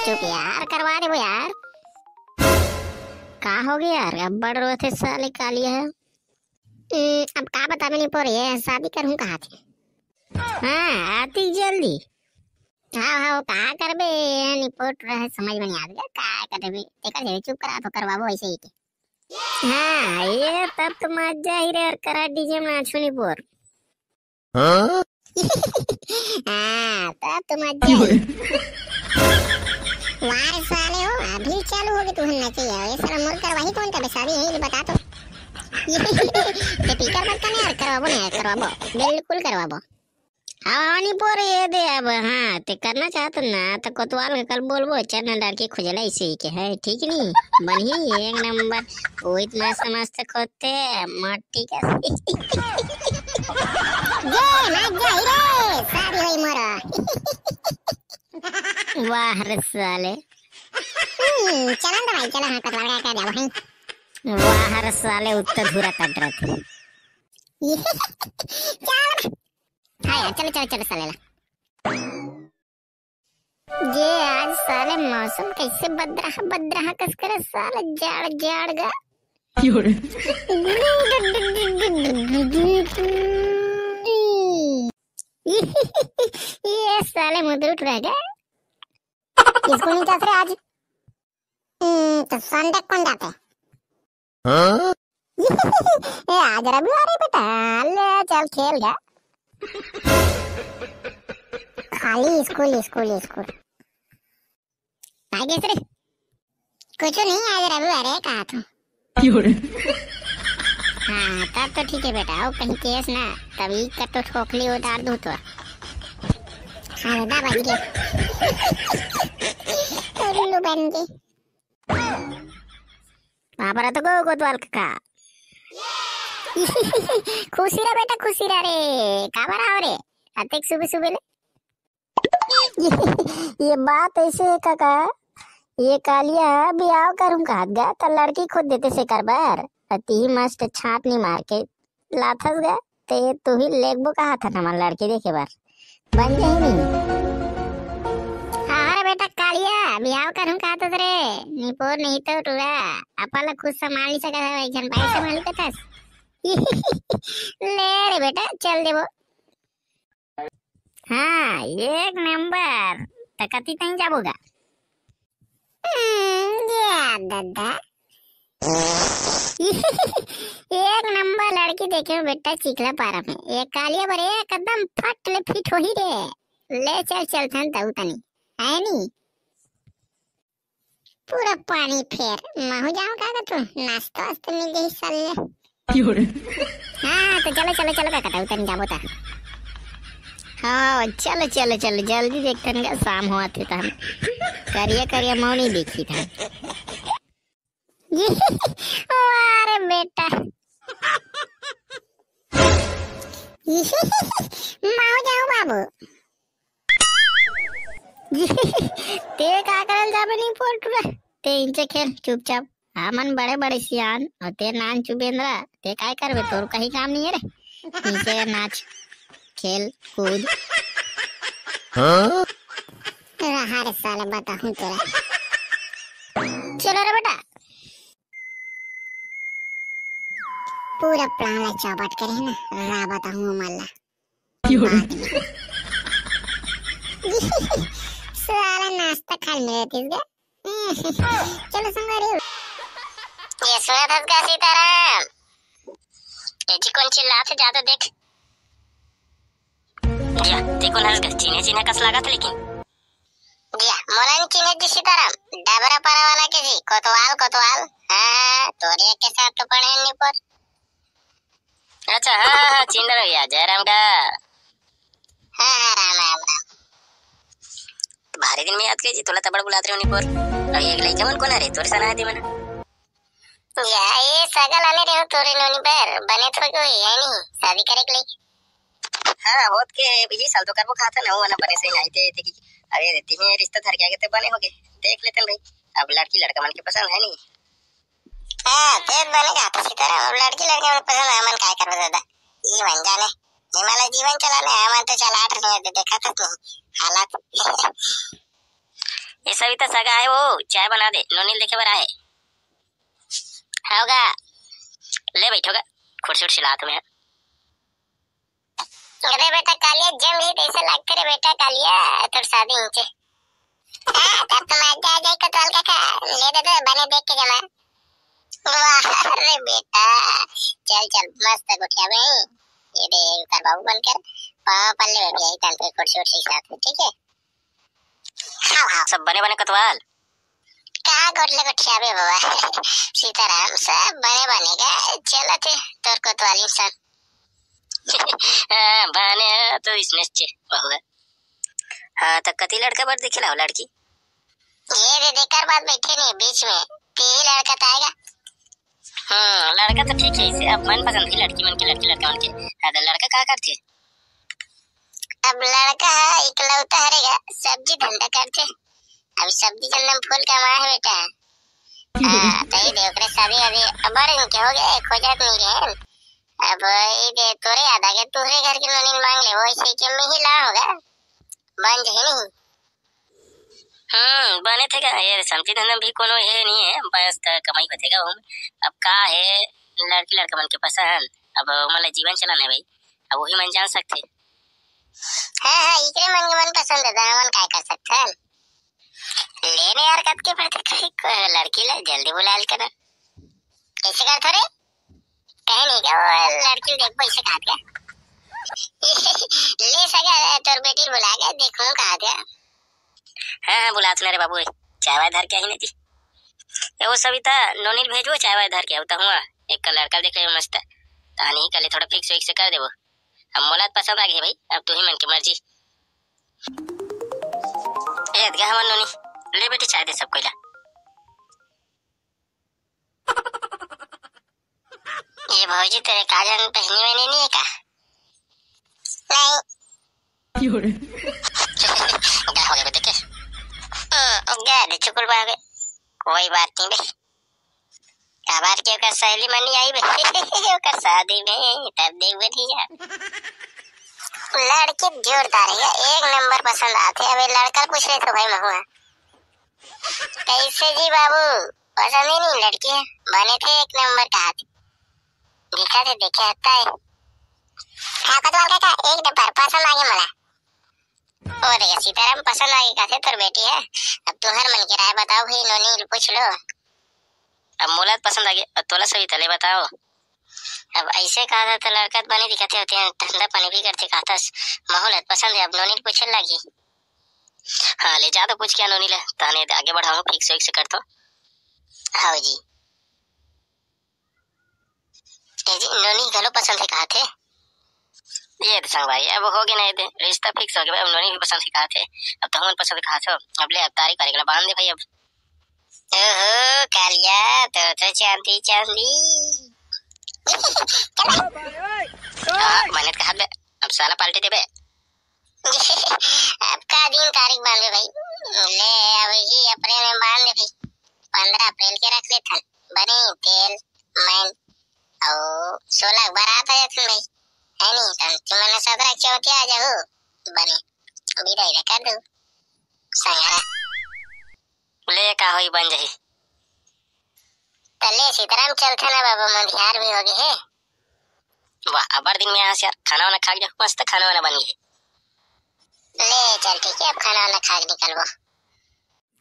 चुप यार, करवा दे वो यार। का हो गया यार, अब बढ़ रहे थे साले कालिया है। अब का बता नहीं पड़ रही शादी करूँ कहा थे। हाँ आती जल्दी। हाँ हाँ का करबे निपट रहे समझ में नहीं आ गया का करबे। देखा जाए चुप करा तो करवाबो ऐसे ही के। हाँ ये तब तो मजा ही रे, और करा डीजे में नाचो निपोर। हाँ तब तो मजा वार साले हो अभी चालू हो गए तू नचे यार। ये सारा मोर कर वही कौन का बेसारी है ये बता तो। ये पीकर मत करने यार, करवाबो नहीं करवाबो, बिल्कुल करवाबो। हाँ नहीं पोर ये दे अब। हाँ ते करना चाहते ना तो कोतवाल के कल बोलबो चैनल लड़की खोजला इसे के है ठीक नहीं बनी एक नंबर। कोई मस्त मस्त खोते मट्टी का ये मजा ही रे शादी होई मोरा। वाह रे साले। चलन तो भाई चलो हाँ कतवाल का जाओ भाई। वाह रे साले उत्तर धुरा कट रहे थे। चल हाँ यार चलो चलो चलो साले ये आज साले मौसम कैसे बदरा कस करे साले जाड़ जाड़ गा। ये साले मुद्र उठ रह गए। इसको नहीं जाते आज। तो संडे कौन जाते ये आज रविवार है बेटा, ले चल खेल गा। खाली स्कूल स्कूल स्कूल भाई रे कुछ नहीं आज रविवार है कहा तू। हाँ तब तो ठीक है बेटा, और कहीं केस ना तभी का तो ठोकली उतार दूं तो। हाँ दादा बच गया उल्लू बन गई। वहाँ पर तो गो कोतवाल का खुशी रे बेटा खुशी रे काबर आओ रे अतेक सुबह सुबह ले। ये बात ऐसे है काका, ये कालिया ब्याह करूँ कहा गया तो लड़की खुद देते से कर बार अति मस्त छापनी मार के लाथस गया ते तू ही लेगबो कहा था ना लड़की देखे बार बन जाए नहीं। हाँ बेटा कालिया ब्याह करूँ कहा तो रे निपोर नहीं तो टूरा अपना खुद संभाल नहीं सका था एक जन भाई संभाल के था। ले रे बेटा चल देवो। हाँ एक नंबर तकती तहीं जाबोगा। दादा एक नंबर लड़की देखे बेटा चिखला पारा में एक कालिया बरे एकदम फट ले फिट हो ही रे। ले चल चल थन तऊ तनी है नी पूरा पानी फेर महू जाऊं का तू नाश्ता वास्ते मिल गई साले। हाँ तो चलो चलो चलो का तऊ तनी जाबो ता। हाँ चलो चलो चलो जल्दी देखते हैं शाम हुआ थे तो हम करिया करिया मौनी देखी था। अरे बेटा माओ जाओ बाबू ते का करल जाबे नहीं पोटुरा ते इंचे खेल चुपचाप। हमन बड़े बड़े सियान और ते नान चुबेंद्रा ते काय करबे तोर कहीं काम नहीं है रे नीचे नाच खेल कूद। रहा रे साले बताऊं तेरा। चलो रे बेटा पूरा प्लान ला चौपट करे ना रा बताऊं मल्ला साला नाश्ता खा मेरे तीसगा। चलो संगारी ये सुना था का सीताराम एजी कौन चिल्ला से ज्यादा देख दिया देखो ना चीने चीने कस लगा था लेकिन दिया मोलन चीने जी सीताराम डबरा पारा वाला के जी कोतवाल कोतवाल। हाँ तोरे के साथ तो पढ़े नहीं पर। अच्छा हाँ चिंदर भैया जयराम का। हाँ राम राम राम भारी दिन में याद कीजिए तोला तबड़ बुलाते रहो निपोर और ये गलाई जमन कौन है रे तोरे सना दी मना या ये सगल आने रे तोरे नोनी पर बने तो कोई है नहीं शादी करे के लिए। हाँ होत के बिजी साल तो करबो खाता ना वो ना बने से नहीं थे कि अरे रहती है रिश्ता धर के आगे ते बने होगे देख लेते भाई। अब लड़की लड़का मन के पसंद है नहीं। हाँ ते बनेगा तो सीताराम अब लड़की लड़का मन पसंद है मन काय करबे दादा ये बन जाने हिमालय जीवन चलाने मन तो चला 8 देखा था तू हालात ऐसा भी तो सगा है वो, चाय बना दे, नोनील देखे बरा है होगा। ले बैठोगा, कुर्सी उर्सी ला तुम्हें। अरे बेटा कालिया जम रही ऐसे लगते रे बेटा कालिया, थोड़ी शादी नीचे। तब तो मैं आ जाए कतवाल काका, ले दे दे बने देख के जमा। वाह अरे बेटा, चल चल मस्त गुठिया में ये दे कर बाबू बनकर पाँव पल्ले बैठ गई तंत्र कुर्सी उर्सी साथ में, ठीक है। हाँ हाँ सब बने बने कतवाल कहाँ गोटले गुठिया में बाबा सीताराम सब बने बनेगा, चलो थे तोर कोतवाल इंसान। बने तो इसने बहुआ। हाँ तो कती लड़का बार दिखे लाओ लड़की ये दे देकर बात बैठे नहीं बीच में तीन लड़का तो आएगा। लड़का तो ठीक है, इसे अब मन पसंद की लड़की मन की लड़का मन के। हाँ तो लड़का क्या करते? अब लड़का इकलौता हरेगा, सब्जी धंधा करते। अब सब्जी चंदन फूल का माँ है बेटा। तो ये देख रहे सभी अभी बड़े इनके हो गए, खोजत नहीं रहे। अब ये तोरे याद आ गया, तोरे घर की नोनील मांग ले, वो इसी के में ही ला होगा, बन जाए नहीं। बने थे क्या ये सब्जी धंधा भी कोनो है नहीं है, बस कमाई होतेगा हम। अब का है लड़की लड़का मन के पसंद, अब मतलब जीवन चलाने भाई, अब वही मन जान सकते। हाँ इकरे मन के मन पसंद है, मन काय कर सकते हैं लेने यार कब के पड़ते कहीं लड़की ले जल्दी बुला कर कैसे कर थोड़े कहे नहीं क्या वो लड़की देख पैसे कहा गया ले सका तोर बेटी बुला गया देखूं कहा गया। हाँ बुला तो मेरे बाबू चाय वाय धर के ही नहीं थी वो सविता नोनील भेजो चाय वाय धर के होता हुआ एक लड़का देख ले मस्त तानी कल थोड़ा फिक्स विक्स कर देवो। अब मोलाद पसंद आ गई भाई, अब तू ही मन की मर्जी। ए अदगा हमन नोनी ले बेटी चाय दे सब कोइला। ये भौजी तेरे काजल पहनी मैंने नहीं है का? नहीं क्या हो गया बेटे के? गए चुकुल बागे कोई बात नहीं बे, काबार के का सहेली मनी आई बे का शादी में तब देख बढ़िया लड़की जोरदार है, एक नंबर पसंद आते। अबे लड़का पूछ रहे तो भाई महुआ कैसे जी बाबू पसंद ही नहीं लड़की है, बने थे एक नंबर कहा थे दिखा थे देखे हत्ता है। हाँ कतवाल काका एक नंबर पसंद आ गया मला। ओ देखा सीताराम पसंद आ गई कहते तोर बेटी है, अब तुम्हार मन की राय बताओ भाई नोनी पूछ लो। अब मोलाद पसंद आ गया, अब तोला सही तले बताओ। अब ऐसे कहा था तो लड़का बने दिखाते होते हैं, ठंडा पानी भी करते कहा माहौल पसंद है। अब नोनी पूछने लगी, हाँ ले जा तो पूछ क्या नोनी ले ताने आगे बढ़ाऊं फिक्स विक्स कर तो। हाँ जी जी नोनी गलो पसंद है कहा थे ये तो संग भाई अब हो गए नहीं थे रिश्ता फिक्स हो गया। अब नोनी भी पसंद कहा थे, अब तो हम पसंद कहा था, अब ले अब तारीख करेगा बांध दे भाई। अब ओहो कालिया तो चांदी चांदी मेहनत का हाथ बे, अब साला पाल्टी दे बे अब का दिन तारीख बांध दे भाई, ले अब ही अप्रैल में बांध दे भाई, 15 अप्रैल के रख ले थन बने तेल मैन और 16 बारात आ जाते भाई है नहीं तन तुम्हारे 17 चौथी आ जाओ बने विदाई कर दो संगारा ले का होई बन जाही तले सीताराम चलता ना बाबा मंदिहार भी हो गए है। वाह अबर दिन में यहाँ से यार खाना वाना खा गया मस्त खाना वाना बन गया। ले चल ठीक है अब खाना वाना खा के निकलबो।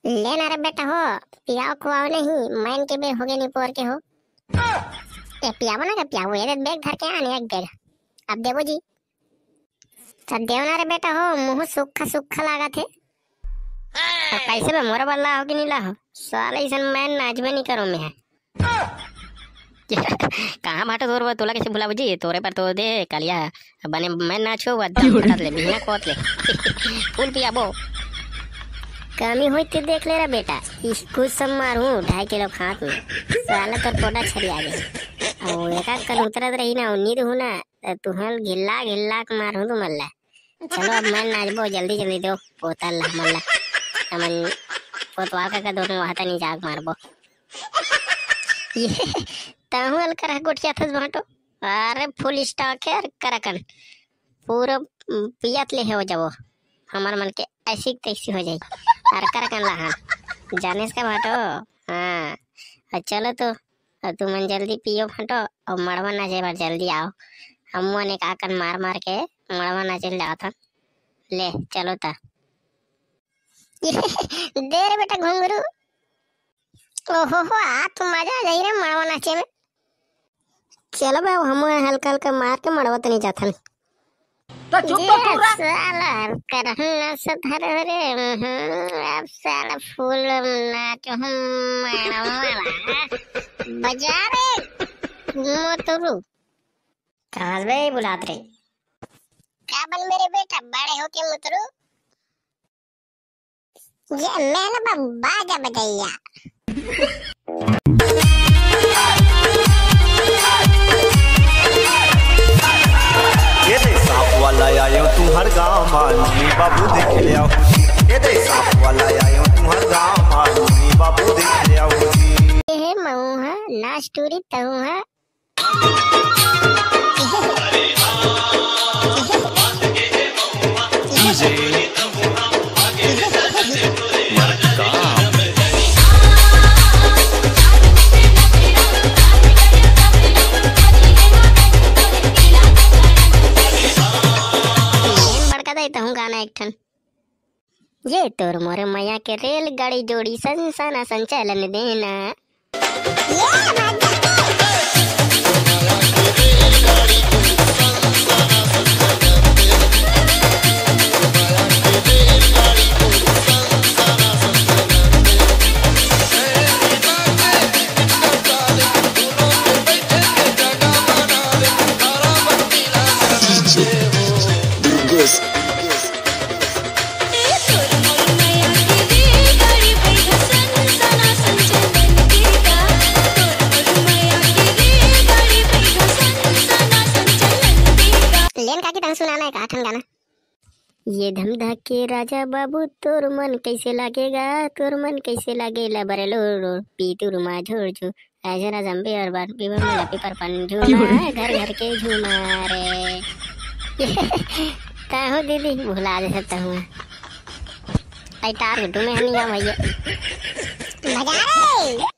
ले ना रे बेटा हो पियाओ खुआओ नहीं मैन के बे हो गए नहीं पोर के हो ए पियाओ ना के पियाओ ये बैग धर के आने एक बैग अब देवो जी सब देव ना रे बेटा हो मुंह सूखा सूखा लगा थे कैसे बे मोरा बल्ला हो कि नहीं ला हो साला इसन मैं नाच में नहीं करूं मैं कहाँ भाटा तोर तोला कैसे बुला जी तोरे पर तो दे कालिया बने मैं नाचो फटा ले बिना कोत ले फूल पिया बो कमी हुई थी देख ले रे बेटा इसको सब मारूं 2.5 किलो खात में साला तो पोटा छरी आ गया और एक कल उतरत रही ना उन्नीद हूं ना तुहल गिल्ला गिल्ला के मारूं तू मल्ला। चलो अब मैं नाचबो जल्दी जल्दी दो पोतल मल्ला हमन पोतवा का दोनों वहां नहीं जाग मारबो ये ताहुल करा गुटिया थस भाटो अरे फुल स्टॉक है करकन पूरा पियत ले हो जाओ हमार मन के ऐसी तैसी हो जाए अरकर कन लहान जाने का भाटो। हाँ चलो तो तुम जल्दी पियो फटो और मड़वा नाचे बार जल्दी आओ। हम ने का कर मार मार के मड़वा नाचे जाओ था। ले चलो ता देर बेटा घुंघरू। ओहो हो आ तुम मजा आ जाई रे मड़वा नाचे में। चलो भाई हम हल्का हल्का मार के मड़वा तो नहीं जाता तो चुप तो तू रह। साला करहना से धर रे अब साला फूल नाचो हम मड़वा बजा रे मोतरू। कहाँ बे बुलात रे क्या बन मेरे बेटा बड़े होके मोतरू। ये मैंने बाजा बजाइया। ये दे सांप वाला आयो तू हर गाँव मालूमी बाबू देख लिया ये दे सांप वाला आयो तू हर गाँव मालूमी बाबू देख लिया ये मऊ है ना स्टोरी तऊ है। गाना एक ठन ये तोर मोरे मैया के रेलगाड़ी जोड़ी संसाना संचालन देना। सुनाना है काठन गाना। ये धम धके राजा बाबू तोर मन कैसे लागेगा तोर मन कैसे लागेला बरेलो पी तुर मा झोड़ झू राजा राजम्बे और बार पीवर में लपी पर पन झूमा घर घर के झूमा रे। ताहो दीदी भुला दे सकता हूँ आई तार गुड्डू में हनी जाओ भैया मजा रे।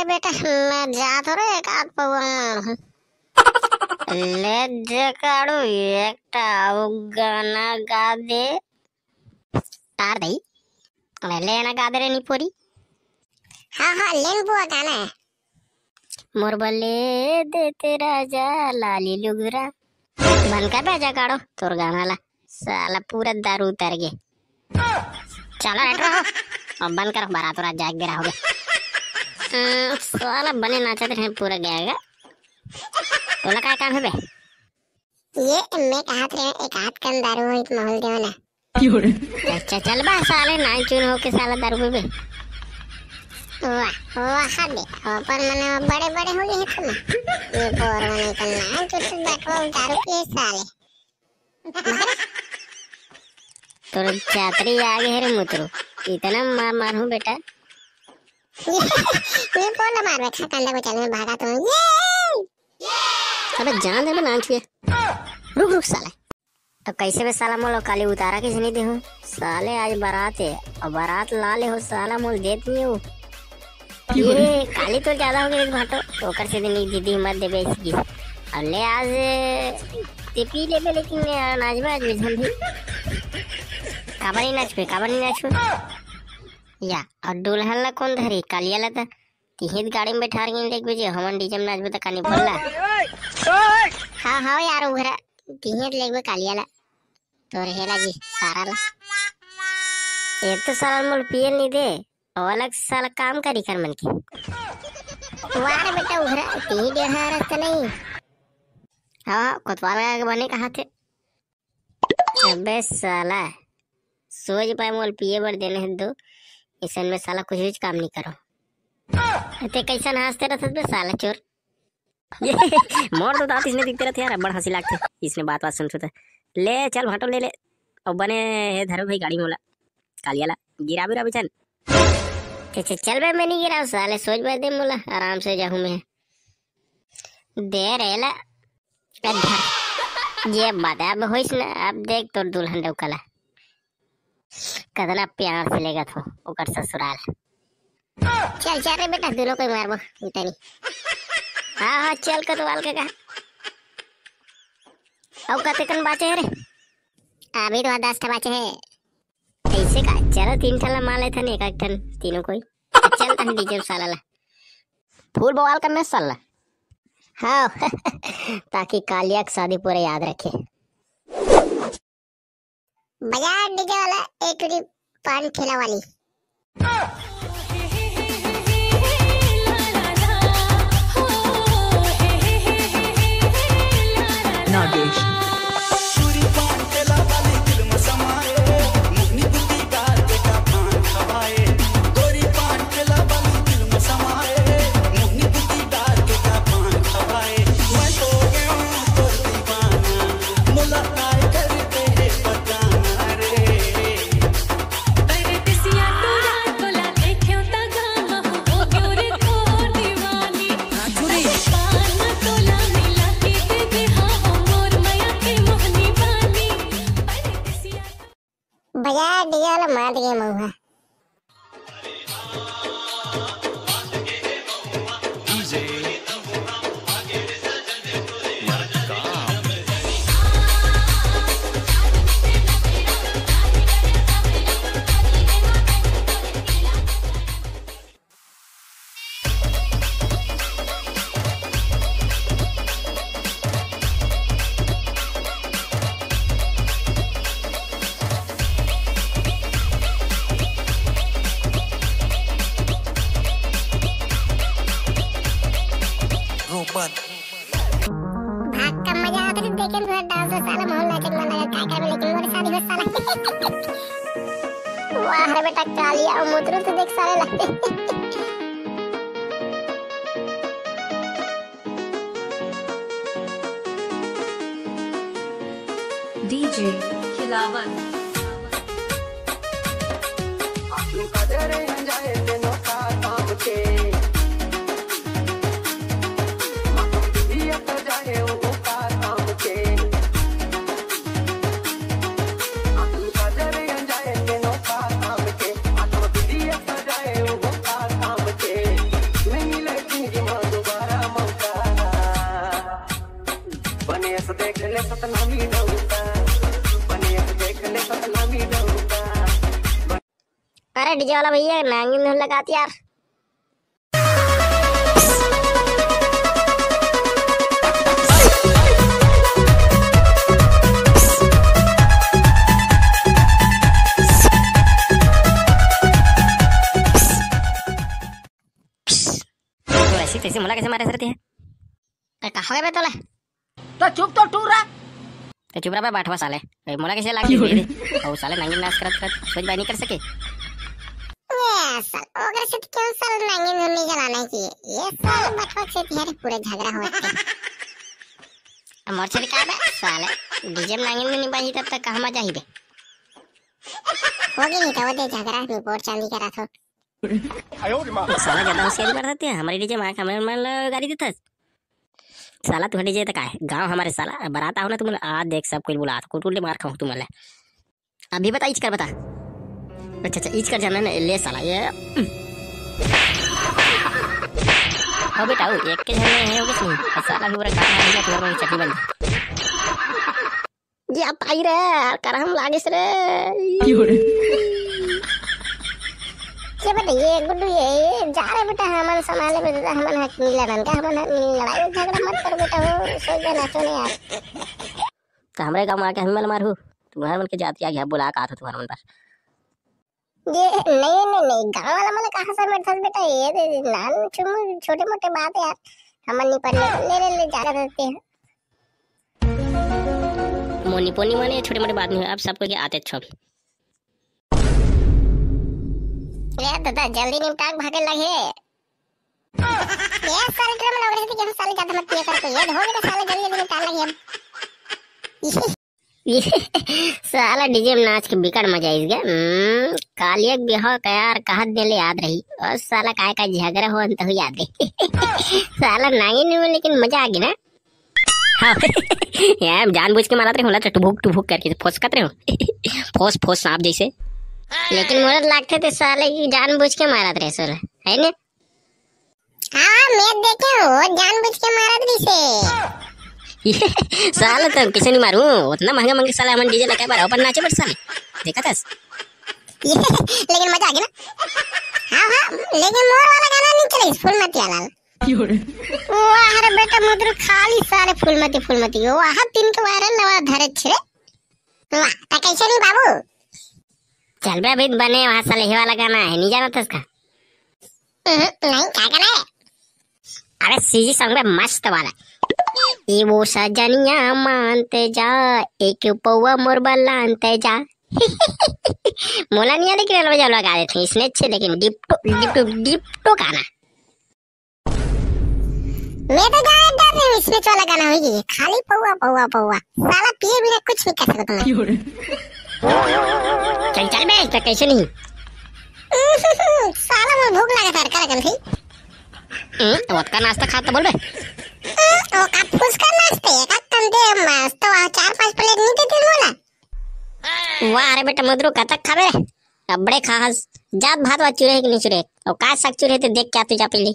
बेटा मैं जा तो रे एक आध पौवा ले जे काड़ू एक गाना गा दे तार दई लेना गा दे रे निपोरी। हाँ हाँ लेन बुआ गाना है मोर बल्ले दे तेरा जा लाली लुगरा बन कर बेजा काड़ो तोर गाना ला साला पूरा दारू उतर गए। चलो रेट रहो अब बंद कर बारात रात जाग गया हो गया। साला बने नाचते हैं पूरा गया बोला क्या काम है बे। ये मैं कहा थे एक हाथ कन दारू हो इत माहौल देवना। अच्छा चल बा साले नाच चुन हो के साला दारू पे वाह वाह दे पर मने बड़े बड़े हो गए तुम ये बोर होने का नाच तो बैठो दारू पे साले तोर छात्री आगे है रे मुतरू इतना मार मार हूं बेटा। ये बोला मार बैठा कंधा को चलने भागा तुम ये अबे जान दे ना छुए रुक रुक साले। तो कैसे बे साला मोल काली उतारा किस नहीं दे हो साले आज बारात है और बारात लाले हो साला मोल देत नहीं हो। ये काली तो ज्यादा हो गई इस भाटो तो कर से दिन दीदी मत दे बे इसकी और ले आज ते पी ले बे लेकिन नाच में आज भी भी काबरी नाच पे या और दुल्हन ला कौन धरी कालिया ला था तिहित गाड़ी में बैठा रही देख बजे हमन डीजे में नाच बता कानी बोला। हाँ हाँ यार उघरा तिहित लेग बे कालिया ला तो रहेला जी सारा ला एक तो साला मोल पियल नहीं दे और अलग साला काम करी कर मन की वार बेटा उघरा तिहित डेढ़ा रास्ता नहीं। हाँ कोतवाल के बने कहा थे अबे साला सोच पाए मोल पिए बर देने हैं दो इसन में साला कुछ भी काम नहीं करो ते कैसा हंसते रहते बे साला चोर। ये मोर तो दांत इसने दिखते रहते यार, बड़ा हंसी लागते इसने बात बात सुनते ले चल भाटो ले ले और बने हे धरो भाई गाड़ी मोला कालियाला गिरा बिरा बिचन चल बे, मैं नहीं गिरा साले, सोच बे दे मोला, आराम से जाऊं मैं दे रेला ये बात अब होइस ना। अब देख तोर दुल्हन डौकला कदना प्यार से लेगा तो ओकर ससुराल। चल चल रे बेटा, दोनों को मारबो इतनी। हाँ हाँ चल कतवाल के का औ कते कन बाचे रे, अभी तो 10 बाचे है ऐसे का। चलो 3 ठन मार ले थन, एक ठन तीनों कोई। चल तन डीजे साला ला फूल बवाल करने साला। हाँ ताकि कालिया की शादी पूरे याद रखे। बजा डीजे वाला एक पान ठेला वाली। नागेश बजा डीजे वाला मार दिया मऊहा। भाग का मजा आता है देखे थोड़ा डांस साला माहौल नाचने वाला क्या कर, लेकिन मोर शादी में साला वाह रे बेटा कालिया और मुद्रो तो देख साले लगते। डीजे खिलावन अरे डीजे वाला भैया नांगी में लगाती यार। तो ऐसी तैसे मोला कैसे मारे रहते हैं? कहाँ गए बे तोला? तो चुप तो टूरा तो चुप रहा बैठवा साले, मोला कैसे लाके दे दे और साले नांगी नाच करत सोच बाई नहीं कर सके। ये साल ओकर से क्यों साल नांगी में नहीं जलाना चाहिए, ये साल बकवास से यार पूरे झगड़ा होते हैं। मोर चल का बे साले डीजे में नांगी में नहीं बाजी तब तक कहां मजा ही बे होगी नहीं तो वो दे झगड़ा रिपोर्ट चांदी करा था। साला ज्यादा होशियारी कर सकते हैं हमारी डीजे मां हमारे मान गाड़ी देता साला तू डीजे तक आए गांव हमारे साला बारात आओ ना तुम आज देख सब कोई बुला तो कुटुल मार खाऊं तुम अभी बता इच कर बता। अच्छा अच्छा इच कर जाना ना ले साला ये हो बेटा वो एक के झरने है होगे सुन साला भी पूरा काम आ गया तुम्हारे चटनी बन जी आप आई रे करम लागिस रे ये बेटा ये गुड्डू ये जा रहे बेटा हमन संभाले बेटा हमन हक नहीं लड़न का हमन लड़ाई झगड़ा मत कर बेटा वो सोच देना तो नहीं यार। तो हमारे गांव आके हम मारू तुम्हारे मन के जाती आ गया बुला का था तुम्हारे मन पर ये नहीं गांव वाला मतलब कहां से बैठा बेटा ये नान चुम छोटे मोटे बात है यार हमन नहीं पर ले जा रहे थे। मोनी पोनी माने छोटे मोटे बात नहीं अब सबको के आते छब यार दादा जल्दी निपटाक भागे लगे ये साले ड्रम लग रहे थे कि हम साले ज्यादा मत पिया कर, तो ये हो गया साले जल्दी जल्दी निकाल लगे हम। ये साला डीजे में नाच के बिकट मजा इस गया। कालिया बिहार का यार कहा दिल याद रही, और साला काय का झगड़ा हो अंत हो याद रही। साला नागिन नहीं हुआ, लेकिन मजा आ गया ना। हाँ यार जानबूझ के मारा रहे हो, टुभुक करके फोस कर रहे हो, फोस सांप जैसे। लेकिन मुझे लगते थे साले की जानबूझ के मारा रहे सोला, है ना? हाँ मैं देखे हो जानबूझ के मारा से। साला तो किसे नहीं मारू, उतना महंगा साला हम डीजे लगा पर ऊपर नाचे, बट साले देखा था। लेकिन मजा आ गया ना। हाँ लेकिन मोर वाला गाना नहीं चले, फूलमती वाला। वाह रे बेटा मुद्र खाली सारे फूलमती वाह तीन के वायरल नवा धरे छे। वाह ता कैसे नहीं बाबू? चल बे अभी बने वहां साले ये वाला गाना है, नहीं जाना था इसका? नहीं क्या गाना है? अरे सीजी सॉन्ग में मस्त वाला, ये वो सजनिया मानते जा एक पौवा मोर बलानते जा। मोला नहीं आने के लिए लगा देते हैं इसने अच्छे, लेकिन डिप्टो गाना मैं तो जाने डर रही हूँ इसमें वाला गाना होगी खाली पौवा साला पिए बिना कुछ नहीं कर सकता मैं। चल बे इस पे कैसे नहीं। साला मुझे भूख लगा था कर थी। वोदका नाश्ता खाता बोल बे। ओ का फुसका नाश्ते का कंदे मस्त 4-5 प्लेट नहीं देते बोला। वाह अरे बेटा मुद्रो कतक खाबे रे, अबड़े खास जात भात वा चुरे के नहीं चुरे, और का सक चुरे ते देख क्या तू जा पहले।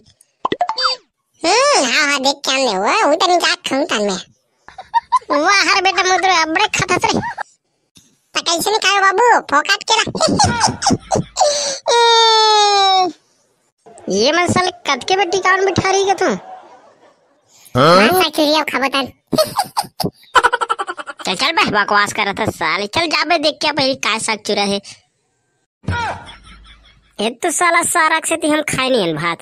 हाँ देख क्या ले हुआ उधर नहीं जा खाऊं तन में। वाह अरे बेटा मुद्रो अबड़े खाता रे, ता कैसे नहीं खाए बाबू फोकाट के रख। ये मसल कतके बेटी कान बिठा रही है तू? मां चुरिया खबरदार। चल बे बकवास कर रहा था साले, चल जा बे देख क्या भाई का सक चुरा है। ये तो साला सारा से हम खाए नहीं भात,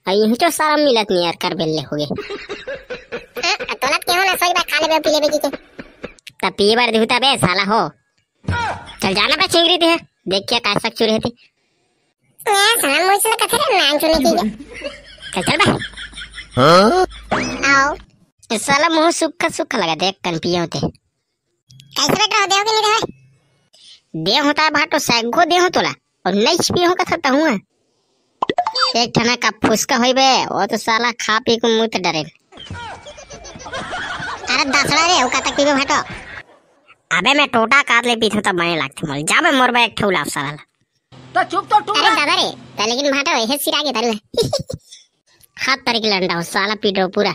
और यही तो सारा मिलत नहीं यार कर बेले हो गए। तोलत के हो ना सही बात खा ले पी ले बेटी के तब पी बार देहुता बे साला हो। चल जाना बे चिंगरी थे देख क्या का सक चुरे थे। साला मुझसे कथे नाम सुने की चल बे। आओ इस साला मुंह सूखा लगा देख कन पिए होते। कैसे बैठ रहो देहो कि नहीं देहो? दे होता है भाटो सैगो दे हो तोला, और नहीं पिए हो कथा हूँ एक ठना का फुसका होई बे, वो तो साला खा पी को मुंह डरे। अरे दसड़ा रे का तक पीबे भाटो। अबे मैं टोटा काट ले पीथो तब बने लागते मोल जा बे मोर बे एक ठौला साला तो चुप तो टूट। अरे दादा रे ता लेकिन भाटो हे सिरा के तारू हाथ तारीख लंडा हो साला पीटो पूरा।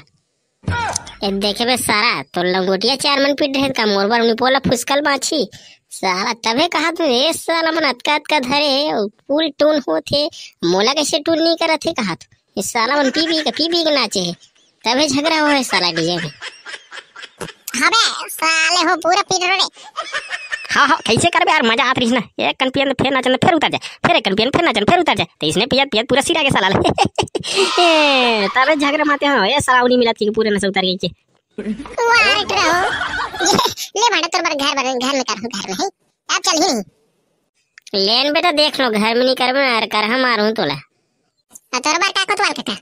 ये देखे बे सारा तो लंगोटिया 4 मन पीट रहे का मोर बार उन्हीं पोला फुसकल माछी साला तबे कहा तू ए साला मन अतका धरे फुल टून होथे, मोला कैसे टून नहीं करत थे कहा तू। इस साला मन पी के नाचे है तबे झगड़ा हो है साला डीजे में। अबे साले हो पूरा पीट रे। हाँ कैसे कर बे यार मजा आत रही ना, एक कन पियन फिर नाचन फिर उतर जाए, फिर एक कन पियन फिर नाचन फिर उतर जाए, तो इसने पियत पूरा सिरा के साला तबे झगड़ा माते हो ये साला उनी मिलत की पूरे नस उतर गई के। वाह रे रहो ले भाड़ा तोर घर में कर है अब चल ही नहीं लेन बेटा देख लो घर में नहीं कर मैं कर हम मारूं तोला तोर बार का कोतवाल कथा।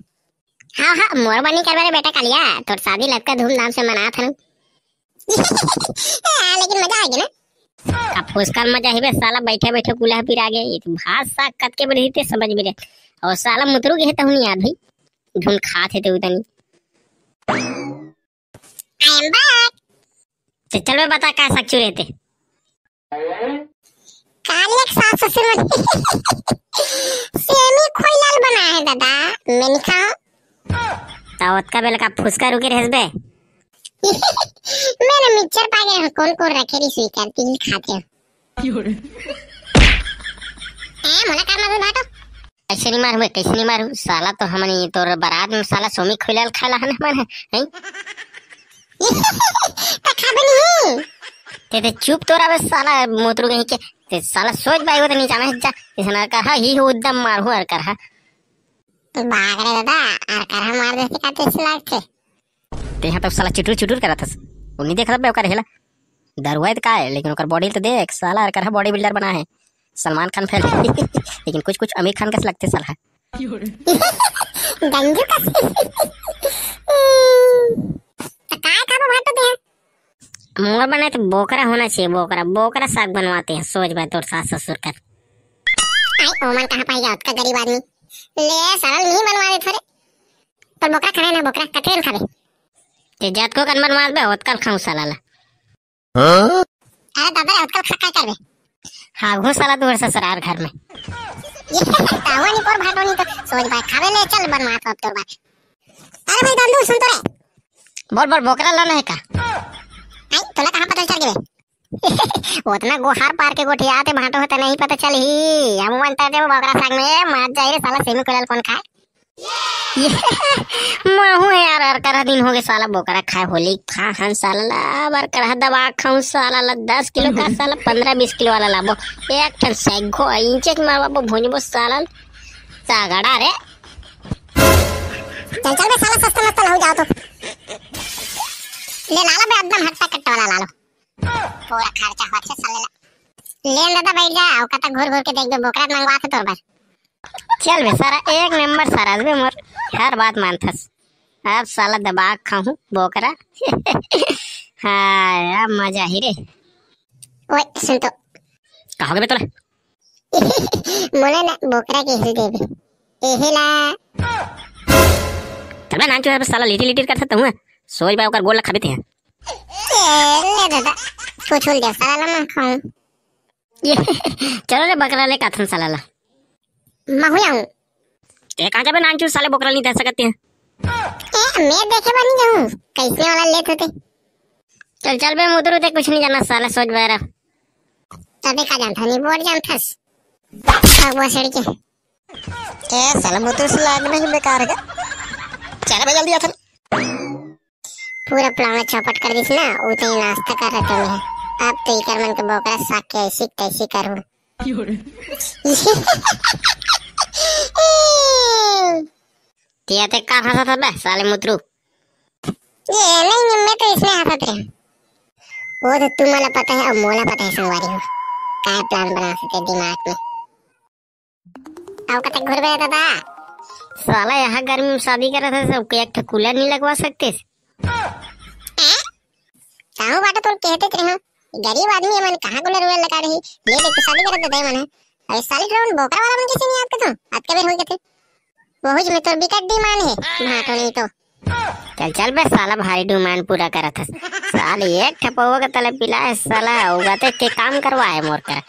हाँ मोर बनी कर मेरे बेटा कालिया तोर शादी लड़का धूमधाम से मना था लेकिन मजा आ गया ना। अब फुसकल मजा ही बे साला बैठे कुल्हा फिर आ गए भात साग कत के बड़ी थे समझ में और साला मुतरू गए तो नहीं याद भाई ढूंढ खाते थे उतनी। I am back. चल मैं बता का सच्चू रहते काली एक सास ससुर सेमी खोइलाल बना है दादा मैंने कहा तावत का बेल का फुसका रुके रहस बे। मैंने मिक्सचर पा गया कौन रखे री स्वीकार तिल खाते हो मोला करना तो भाटो कैसे नहीं मारू साला तो हमनी तोर बारात में साला सोमी खोइलाल खाला है मन है तो खाबे नहीं ते चुप तोरा बे साला मोतरू गई के ते साला सोच बाई वो तो नहीं जाने जा इसना कहा ही हो उदम मार हो कर हा भाग रे दादा और कर मार देते का तेस लागते ते यहाँ तो साला चुटुर करत हस उन्हीं देख रहा ओकर हेला दरवाद का है लेकिन ओकर बॉडी तो देख साला कर बॉडी बिल्डर बना है सलमान खान फैल लेकिन कुछ अमीर खान कैसे लगते साला गंजू का तो काय खाबो भाटो ते मोर बनाए तो बोकरा होना चाहिए, बोकरा बोकरा साग बनवाते हैं। सोच भाई तोर सास ससुर कर आई ओमन कहां पाई जात का गरीब आदमी ले सरल नहीं बनवा दे थोड़े पर बोकरा खाना ना बोकरा कतेल खाबे ते जात को कन बनवा दे होतकल खाऊं साला ला। अरे दादा होतकल खा काय करबे हाँ घो साला तोर ससुराल घर में ये तावनी पर भाटो नहीं तो सोच भाई खावे ले चल बनवा तो अब तोर बात। अरे भाई दादू सुन तो रे बोल बोल बोकरा लाना है का? आई तोला कहां पता चल गए उतना गोहार पार के गोठिया आते भाटो होता नहीं पता चल ही हम मनता दे बोकरा साग में मार जाए रे साला सेमी कोलल कौन खाए महू यार और कर दिन हो गए साला बोकरा खाए होली खा हन साला ला बर कर दबा खाऊं साला ला 10 किलो का साला 15-20 किलो वाला लाबो एक ठन सेगो इंचे के मारबो भुंजबो साला सागड़ा रे। चल चल बे साला सस्ता मस्त हो जाओ तो ले लाला बे एकदम हट्टा कट्टा वाला ला लो पूरा खर्चा होत से साले ला ले दादा बैठ जा औ कता घूर घूर के देख बे बोकरा मंगवा के तोर बार चल बे सारा एक नंबर सारा बे मोर हर बात मानथस। अब साला दबा खाऊं बोकरा हाँ अब मजा ही रे। ओए सुन तो कहोगे बे तोला मोले ना बोकरा के हिल देबे एहेला चल बे नाम चुरा साला लिटिल लिटिल कर सकता हूं सोच बा ओकर गोल खाबे थे ले दादा कुछ दे साला ला मैं खाऊं ये चलो रे बकरा ले काथन साला ला मैं हो जाऊं ए कहां जाबे नाम चुर साले बोकरा नहीं दे सकते हैं। मैं देखे बनी जाऊं कैसे वाला लेत होते चल चल बे मुदरू ते कुछ नहीं जाना साला सोच बेरा तबे का जानता नहीं बोर्ड जानथस अब वो सड़ के ए साला मुदरू से लाग नहीं बेकार है चल बे जल्दी आथन पूरा प्लान चौपट कर दिस ना उते ही नाश्ता कर रहे थे मैं अब तो इकर मन के बोकरा साग के ऐसी तैसी करूं तिया ते का हंसा था बे साले मुदरू ये नहीं मैं तो इसमें हंसत रहे वो तो तुम्हारा पता है और मोला पता है संगवारी हो काय प्लान बना सकते दिमाग में आओ कतक घुर बे दादा साला यहाँ गर्मी में शादी कर रहा था सब एक ठो कूलर नहीं लगवा सकते ताऊ बाटा तो कहते थे हम गरीब आदमी है मन कहां कूलर वूलर लगा रही ले देख शादी कर दे मन अरे साली ड्रोन बोकरा वाला मन कैसे नहीं आपके तो आज के बेर हो गए थे वो में तो बिकट डिमांड है भाटो नहीं तो चल चल बे साला भारी डिमांड पूरा करा था साले एक ठपवा का तले पिला है साला उगाते के काम करवाए मोर कर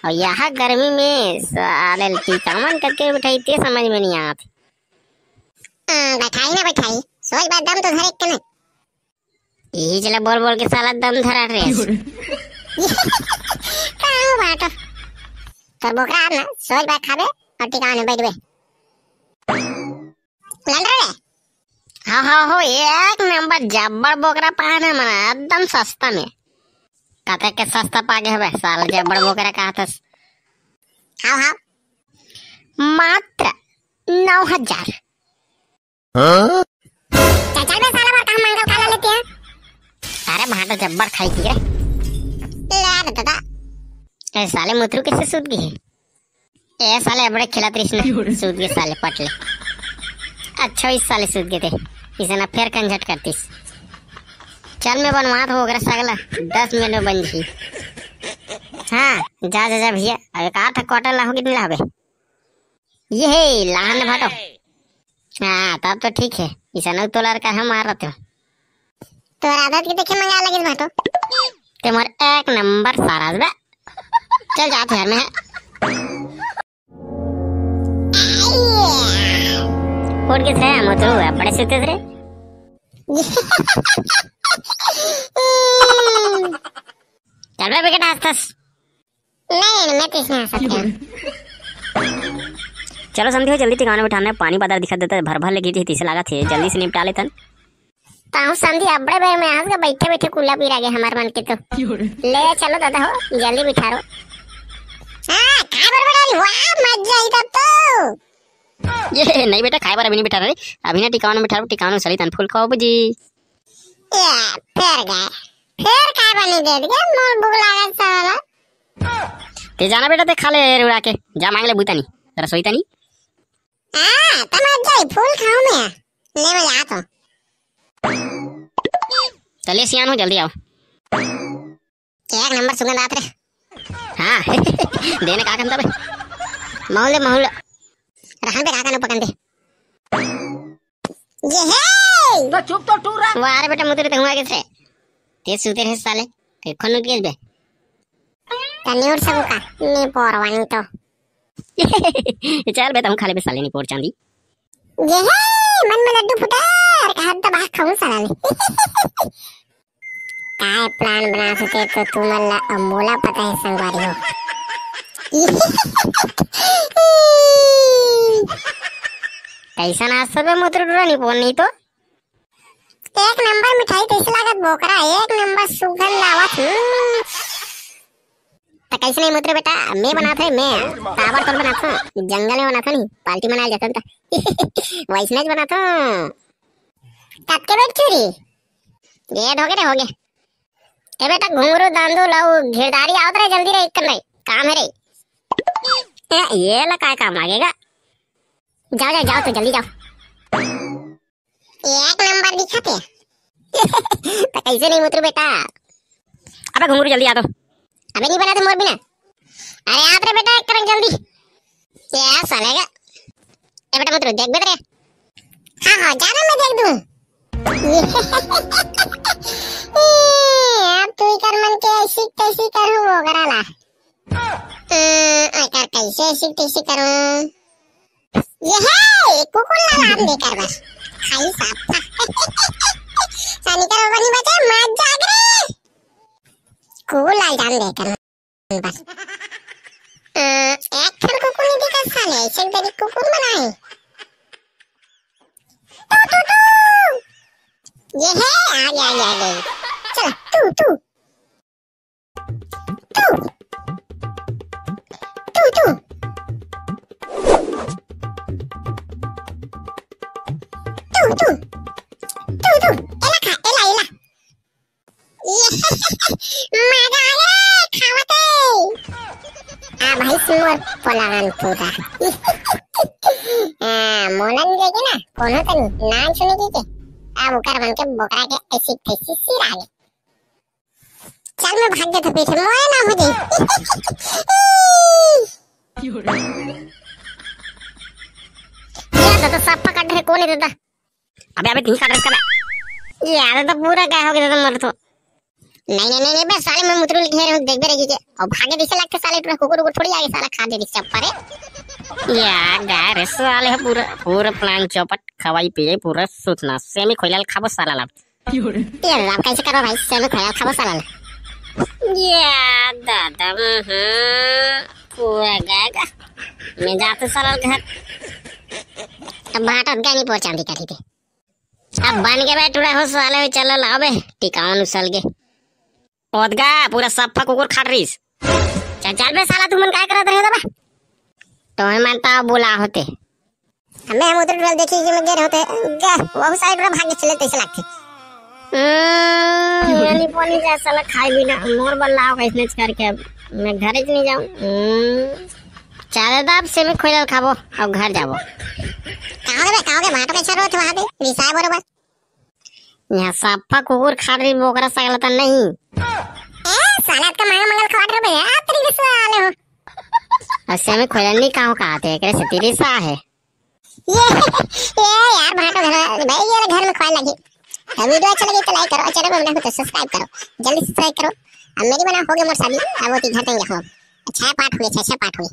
और यहाँ गर्मी में साले टीकामन करके बिठाई ते समझ में नहीं आती बैठाई ना बैठाई सोच बात दम तो धर एक कने यही चला बोल बोल के साला दम धरा रहे काऊ बाटो तो बोकरा ना सोच बात खाबे और टिकाने बैठबे लंड रे हाँ हाँ हो एक नंबर जब्बर बोकरा पाना मना एकदम सस्ता में कहते के सस्ता पागे है साला जब्बर बोकरा कहा था हां हां मात्र 9,000 चल बे साला बार कहां मंगल खा लेते हैं अरे भाटा जब्बर खाई की रे ले दादा ए साले मुतरू कैसे सूद गई है ए साले बड़े खिलात रिश्ते सूद गए साले पटले अच्छा इस साले सूद गए थे इसे ना फिर कंजट करतीस चल मैं बनवा तो होगा सगला 10 मिनट में बन जी हाँ जा जा जा भैया अरे कहा था क्वार्टर लाहो कितने लावे ये है लाहन भाटो हाँ तब तो ठीक है इसे न तोलार का हम मार रहे हो तो आदत की देखे मंगा लगे भाटो तुम्हारे एक नंबर सारा बे चल जाते हैं मैं कोट के थे मतलब है बड़े सीते थे चल बे बेटा हंसतस नहीं मैं तो इसमें हंस सकता हूं चलो समझी हो जल्दी ठिकाने बिठाने पानी बादल दिखा देता भर भर लगी थी तीसरे लगा थे जल्दी से निपटा लेतन ताऊ समझी अबड़े बेर में आज के बैठे बैठे कुल्ला पी रहा हमारे मन के तो ले चलो दादा हो जल्दी बिठा रो हां काय बड़बड़ाली वाह मजा आई तब तो ये नहीं बेटा खाए बार अभी नहीं बिठा रहे अभी ना टिकाने बिठा रो टिकाने सली तन फूल खाओ बुजी या फिर गए फिर काय बनी दे दिया मोर भूख लगा साला ते जाना बेटा ते खा ले उड़ा के जा मांग ले बुता नहीं रसोई तनी मत जाई फूल खाऊं मैं ले मैं जाता हूँ। चलिए सियान हो जल्दी आओ। एक नंबर सुगंध आत रे। हाँ देने का कंदा बे माहौल माहौल रहन पे काका न पकंदे ये है तो चुप तो टूरा वारे बेटा मुतरे ते हुआ कैसे ते सुते रहे साले के खनु के बे तन्यूर सब का ने पोरवानी तो चल बे तुम खाले बे साले नहीं पोर चांदी ये है मन में लड्डू फुटा कहा तो बाहर खाऊं साला ने काय प्लान बना सके तो तुम्हाला अमोला पता है संगवारी हो कैसा नाश्ता बे मुतरे टूरा नहीं पोर नहीं तो एक नंबर मिठाई कैसे लागत बोकरा एक नंबर सुगंध आवत तो कैसे नहीं मुतरे बेटा मैं बना था मैं टावर तोड़ बना था जंगल में बना था नहीं पार्टी मनाया जाता था वैष्णव बना था कब के बेट चोरी ये हो गए ए बेटा घुंगरू दांदू लाओ घेरदारी आवत रहे जल्दी रे इकन रे काम है रे ये ला काय काम लागेगा जाओ तो जल्दी जाओ एक नंबर दिखाते तो कैसे नहीं मुतरू बेटा अबे घुंगरू जल्दी आ तो अबे नहीं बना तो मोर बिना अरे आप रे बेटा एक करन जल्दी क्या सालेगा ए बेटा मुतरू देख बेटा हाँ जाना मैं देख दूं अब तू ही कर मन के ऐसी तैसी करूं वो कराला कर कैसे ऐसी तैसी करूं ये है कुकुर लाल देकर बस खाई साफ सानी करो बनी बचे मत जाग रे कुकुर लाल जान देकर बस एक थर कुकुर नहीं देखा साले ऐसे तेरी कुकुर बनाए तू ये है आ गया चल तू एला ये मजा आया खावते आ भाई सुमर पलागन पूरा मोलन देखे ना कौन होता नहीं नाम सुने की के अब उकर बन के बोकरा के ऐसी तैसी सिर आ गए चल मैं भाग जाता पीछे मोए ना हो जाए तो सब पकड़ रहे कौन है दादा अबे तीन का ड्रेस कर यार तो पूरा क्या हो गया दादा मर तो नहीं बे साले मैं मुतरू लिखे रहो देख रही है और भागे दिसे लगते साले पूरा कुकुर थोड़ी आगे साला खा दे दिस चप्परे यार गाय साले है पूरा प्लान चौपट खवाई पिए पूरा सुतना सेमी खोइलाल खाबो साला ला यार आप कैसे करो भाई सेमी खोइलाल खाबो साला ला या दादा पूरा गायगा मैं जाते साला घर अब बाटा गानी पहुंचा दी करी थी अब बन के बैठ रहे हो साले चलो लाओ बे टिकावन उसल के ओदगा पूरा सफा कुकुर खाट रहीस चल बे साला तू मन काय करत रहे दबा तो मानता बोला होते हमें हम उधर ड्रोल देखी कि मैं गिर होते वो साइड रे भागे चले तैसे लगते यानी पानी जैसा लग खाई भी ना मोर बल्लाओ कैसे करके मैं घर ही नहीं जाऊं चारे दाब से मैं खोइल खाबो अब घर जाबो कहां के भाटो कैसा रोत वहां पे रिसाय बरोबर यहाँ सफा कुकुर खा रही बोकरा सगला त नहीं साला का मंगल खवाट रे भैया तरीके से आले हो ऐसे में खोइल नहीं काहो कहते एकरे से तेरी सा है ये यार भाटो घर भाई ये घर में खोल लगी वीडियो अच्छा लगे तो लाइक करो चैनल को बना तो सब्सक्राइब करो जल्दी सब्सक्राइब करो अब मेरी बना हो गई मोर शादी अब वो घर देंगे हम अच्छा पाठ हुए 6 पाठ हुए